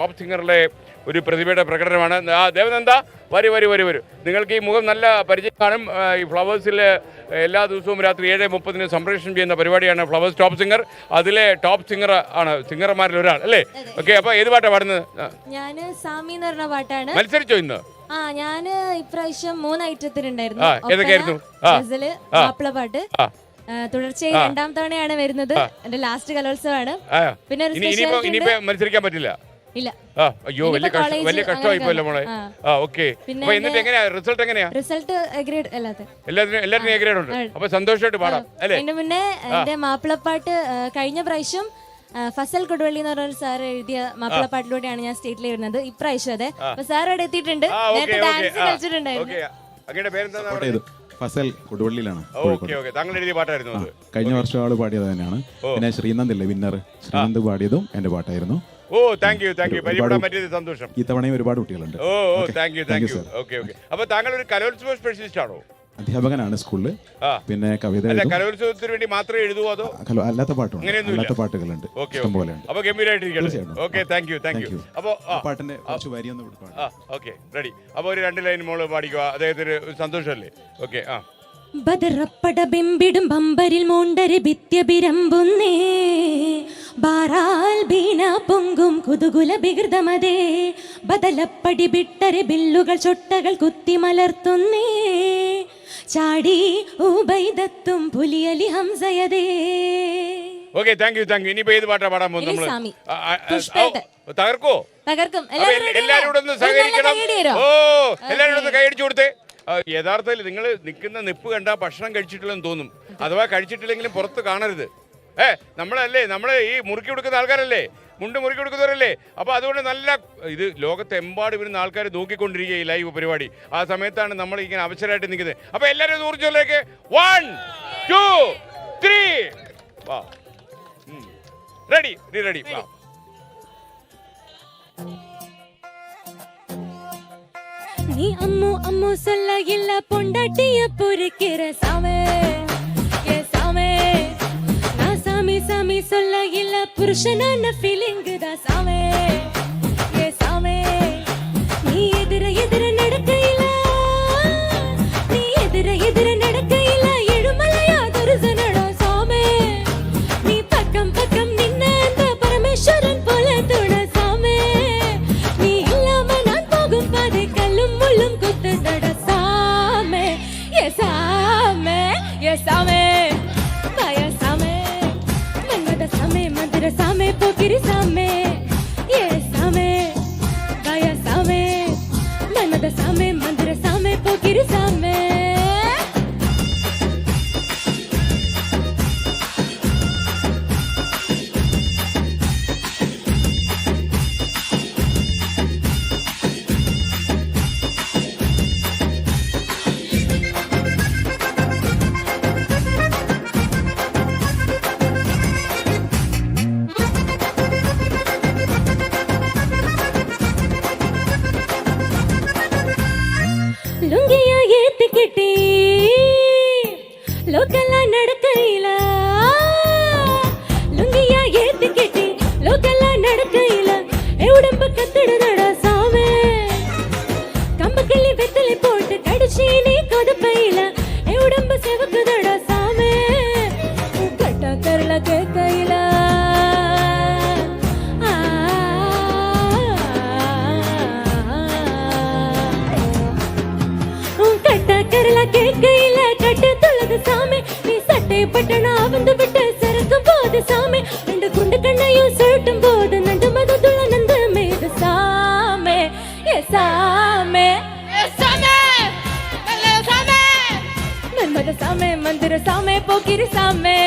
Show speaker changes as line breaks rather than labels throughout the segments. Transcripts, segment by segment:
Top സിംഗറിലെ ഒരു പ്രതിഭയുടെ പ്രകടനമാണ്. ദേവനന്ദ വരൂ. നിങ്ങൾക്ക് ഈ മുഖം നല്ല പരിചയം കാണും. ഈ ഫ്ലവേഴ്സിൽ എല്ലാ ദിവസവും രാത്രി 7:30 സംപ്രേഷണം ചെയ്യുന്ന പരിപാടിയാണ് ഫ്ലവേഴ്സ് ടോപ്പ് സിംഗർ. അതിലെ ടോപ്പ് സിംഗർ ആണ്, സിംഗർമാരിൽ ഒരാൾ അല്ലേ? ഓക്കെ, അപ്പോൾ ഏത് പാട്ടാണ് പാടുന്നത്?
ഞാൻ സാമി എന്ന് പറഞ്ഞ പാട്ടാണ്.
മത്സരിച്ചോ ഇന്ന്?
ഞാൻ ഇപ്രാവശ്യം 3 ഐറ്റത്തിലുണ്ടായിരുന്നു.
ഏതൊക്കെയായിരുന്നു?
മാപ്പിളപ്പാട്ട് തുടർച്ചയായി 2ാം തവണയാണ് വരുന്നത്. എന്റെ ലാസ്റ്റ് കലോത്സവമാണ്. പിന്നെ
ഇനിയിപ്പോ മത്സരിക്കാൻ പറ്റില്ല.
ഇല്ല.
അയ്യോ, വലിയ കഷ്ടമായി പോയല്ലോ മോളെ. ഓക്കെ, എന്നിട്ട് എങ്ങനെയാ റിസൾട്ട്? എങ്ങനെയാ
റിസൾട്ട്?
എല്ലാത്തിനും എ ഗ്രേഡ് ഉണ്ട്. അപ്പൊ സന്തോഷമായിട്ട് പാടാം അല്ലേ?
അതിന് മുന്നേ എന്റെ മാപ്പിളപ്പാട്ട് കഴിഞ്ഞ പ്രാവശ്യം ഫസൽ കൊടുവള്ളി എന്ന് പറഞ്ഞ സാർ എഴുതിയ മാപ്പിളപ്പാട്ടിലൂടെയാണ് ഞാൻ സ്റ്റേറ്റിൽ വരുന്നത്. ഇപ്രാവശ്യം അതെ. അപ്പൊ സാർ അവിടെ എത്തിയിട്ടുണ്ട്. നേരത്തെ ഡാൻസ് കളിച്ചിട്ടുണ്ടായിരുന്നു.
ഫസൽ കൊടുവള്ളിയിലാണ്.
താങ്കൾ എഴുതിയ പാട്ടായിരുന്നു അത്?
കഴിഞ്ഞ വർഷം ആള് പാടിയത് തന്നെയാണ്. പിന്നെ ശ്രീനന്ദ് ഇല്ലേ വിന്നർ, ശ്രീനന്ദ് പാടിയതും എന്റെ പാട്ടായിരുന്നു.
ഓ, താങ്ക് യു. പരിചയപ്പെടാൻ പറ്റിയത് സന്തോഷം.
ഈ തവണയും ഒരുപാട് കുട്ടികളുണ്ട്.
ഓ, താങ്ക് യു. ഓക്കെ. അപ്പൊ താങ്കൾ ഒരു കലോത്സവ സ്പെഷ്യലിസ്റ്റ് ആണോ?
അധ്യാപകനാണ് സ്കൂളില്. പിന്നെ കവിത
കലോത്സവത്തിന് വേണ്ടി മാത്രമേ എഴുതുവോ അതോ
അല്ലാത്ത പാട്ടുകളുണ്ട്, ഇഷ്ടംപോലെ.
അപ്പൊ ഗംഭീരമായിട്ടിരിക്കണം. Okay, thank U. അപ്പൊ
പാട്ടിന്റെ കുറച്ച് വരിയൊന്നും
ഓക്കെ, റെഡി. അപ്പൊ ഒരു 2 ലൈൻ മോള് പാടിക്കുക. അദ്ദേഹത്തിന് സന്തോഷമല്ലേ? ഓക്കെ.
ബദറപ്പട ബെമ്പിടും ബമ്പരിൽ മോണ്ടര് ഭിത്യബിരമ്പുന്നേ ബാറാൽ ബീന പൊങ്കും കുതുകുല ബികൃതമതേ ബദലപ്പടി ബിട്ടര് ബില്ലുകൾ ചൊട്ടകൾ കുത്തി മലർത്തുന്നേ ചാടി ഉബൈദത്തും പുലിയലി ഹംസയതേ.
Okay, thank you. ഇനിയിപ്പോ ഏത് പാട്ടാ പാടാൻ പോകുന്നത്? തകർക്കും. എല്ലാവരും ഒന്ന് സഹകരിക്കണം. ഓ, എല്ലാവരും ഒന്ന് കൈയടിച്ചു കൊടുത്തേ. യഥാർത്ഥത്തിൽ നിങ്ങൾ നിൽക്കുന്ന നിപ്പ് കണ്ടാൽ ഭക്ഷണം കഴിച്ചിട്ടില്ലെന്ന് തോന്നും. അഥവാ കഴിച്ചിട്ടില്ലെങ്കിലും പുറത്ത് കാണരുത്. നമ്മളല്ലേ, നമ്മള് ഈ മുറുക്കി കൊടുക്കുന്ന ആൾക്കാരല്ലേ, മുണ്ട് മുറുക്കി കൊടുക്കുന്നവരല്ലേ. അപ്പോൾ അതുകൊണ്ട് നല്ല ഇത് ലോകത്തെമ്പാട് വരുന്ന ആൾക്കാർ നോക്കിക്കൊണ്ടിരിക്കുക ഈ ലൈവ് പരിപാടി. ആ സമയത്താണ് നമ്മൾ ഇങ്ങനെ അവസരമായിട്ട് നിൽക്കുന്നത്. അപ്പോൾ എല്ലാവരും ഊർജ്ജത്തിലേക്ക് 1 2 3 വാ. റെഡി. വാ.
நீ அம்மு அம்மு சொல்ல இல்ல பொண்டாட்டிய பொறுக்கிற சாமே ஏ சாமே நான் சாமி சொல்ல இல்ல புருஷனான ஃபீலிங் தான் சாமே ஏ சாமே நீ எதிர நடக்கையில நீ எதிர நடக்கையில எழுமலையா தரிசனடா சாமே நீ பக்கம் நின்ன அந்த பரமேஸ்வரன் போல தொட சாமே நீ இல்லாம நான் போகும் பாதை கல்லும் முள்ளும் குத்துதட சாமே ஏ சாமே மாயா சாமே மன்மத சாமே மந்திர சாமே போக்கிரி சாமே ஏ சாமே மாயா சாமே மன்மத சாமே மந்திர சாமே போக்கிரி சாமே. லுங்கியா ஏத்திக்கிட்டே லோக்கலா நடக்கையில லுங்கியா ஏத்திக்கிட்டே லோக்கலா நடக்கையில உடம்பு கத்துடுதடா சாமே கம்பக்கள்ளி வெத்தலை போட்டு கடிச்சி நீ கொதப்பையில உடம்பு செவக்குதடா சாமே கட்டா கரல கேட்கையில கரல கேட்கையில கட்டு துளது சாமி நீ சட்டை பட்டனா வந்து விட்டு சரக்கும் போது சாமி 2 குண்டு கண்ணையும் சுருட்டும் போது நண்டு மது துள நந்து மேது சாமே ஏ சாமே மன்மத சாமே மந்திர சாமே போக்கிரி சாமே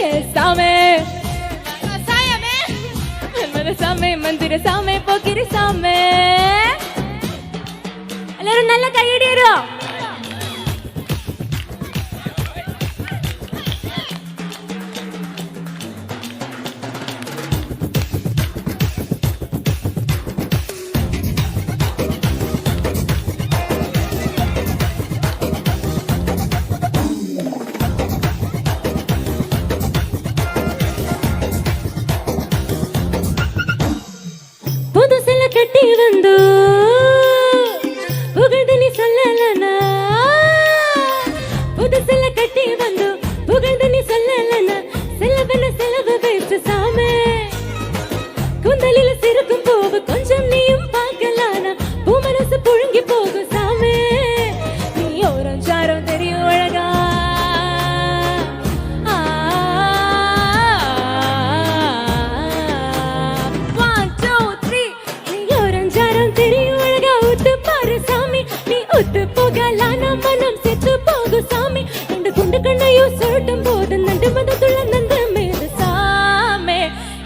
ஏ சாமே மன்மத சாமே மந்திர சாமே போக்கிரி சாமே. എല്ലാവരും നല്ല കൈയടിയരോ? கட்டி வந்தோ புகழ்ந்து நீ சொல்லலனா புதுசுல கட்டி வந்தோ புகழ்ந்து நீ சொல்லலனா செலவு பேசு சாமே குந்தலில சிறுக்கும் போவு கொஞ்சம் நீயும் பார்க்கலானா பூ மனசு புழுங்கி போகும் சாமே நீ ஓரம் சாரம் தெரியும் அழகா போகலானா மனம் செத்து போகு சாமி ரெண்டு குண்டு கண்ணையும் சுருட்டும் போது நண்டு மதத்துள்ள நந்து மேது சாமே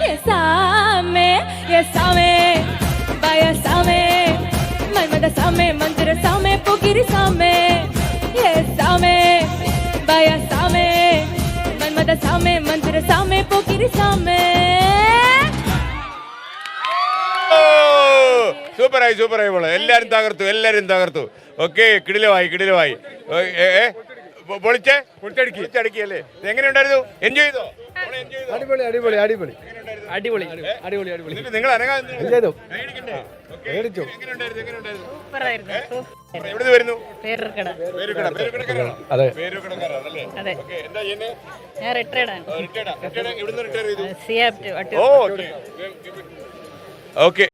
ஏ சாமே ஏ சாமே பய சாமே மன்மத சாமே மந்திர சாமே போகிரி சாமே ஏ சாமே பய சாமே மன்மத சாமே மந்திர சாமே போகிரி சாமே
സൂപ്പറായി മോളെ എല്ലാരും തകർത്തു ഓക്കെ കിടിലമായി പൊളിച്ചടിക്കല്ലേ എങ്ങനെയുണ്ടായിരുന്നു എൻജോയ് ചെയ്തോ
അടിപൊളി
നിങ്ങൾ എവിടെ വരുന്നു
ഞാൻ റിട്ടയർഡ് ആണ്.
ഓക്കെ